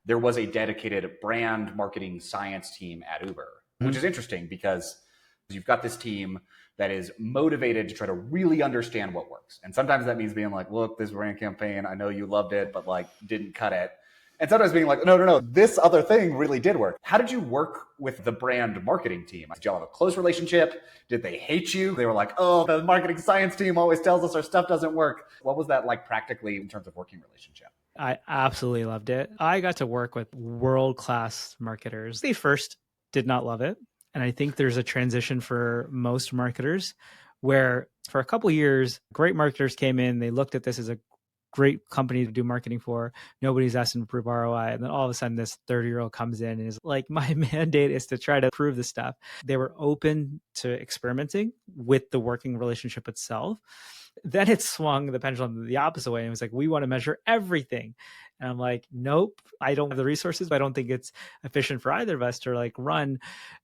there was a dedicated brand marketing science team at Uber, which is interesting because you've got this team that is motivated to try to really understand what works. And sometimes that means being like, look, this brand campaign, I know you loved it, but like didn't cut it. And sometimes being like, no, this other thing really did work. How did you work with the brand marketing team? Did y'all have a close relationship? Did they hate you? They were like, oh, the marketing science team always tells us our stuff doesn't work. What was that like practically in terms of working relationship? I absolutely loved it. I got to work with world-class marketers. They first did not love it. And I think there's a transition for most marketers where for a couple of years, great marketers came in, they looked at this as a great company to do marketing for. Nobody's asking to prove ROI. And then all of a sudden this 30-year-old comes in and is like, my mandate is to try to prove this stuff. They were open to experimenting with the working relationship itself. Then it swung the pendulum the opposite way. And it was like, we want to measure everything. And I'm like, nope, I don't have the resources, but I don't think it's efficient for either of us to like run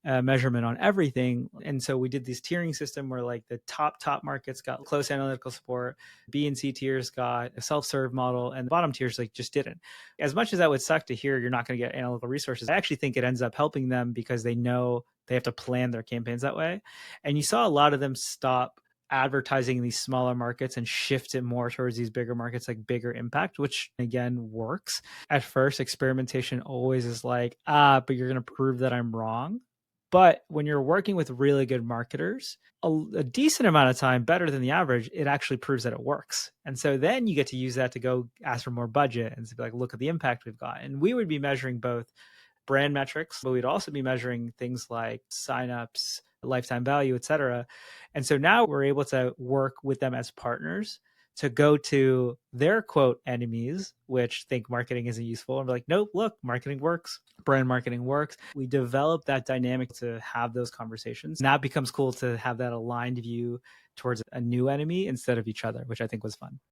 a measurement on everything. And so we did this tiering system where like the top markets got close analytical support, B and C tiers got a self-serve model, and the bottom tiers like just didn't. As much as that would suck to hear you're not going to get analytical resources, I actually think it ends up helping them because they know they have to plan their campaigns that way. And you saw a lot of them stop advertising in these smaller markets and shift it more towards these bigger markets, like bigger impact, which again works. At first, experimentation always is like, but you're going to prove that I'm wrong. But when you're working with really good marketers, a decent amount of time, better than the average, it actually proves that it works. And so then you get to use that to go ask for more budget and be like, look at the impact we've got. And we would be measuring both brand metrics, but we'd also be measuring things like signups, lifetime value, et cetera. And so now we're able to work with them as partners to go to their quote enemies, which think marketing isn't useful. And we're like, nope, look, marketing works. Brand marketing works. We develop that dynamic to have those conversations. Now it becomes cool to have that aligned view towards a new enemy instead of each other, which I think was fun.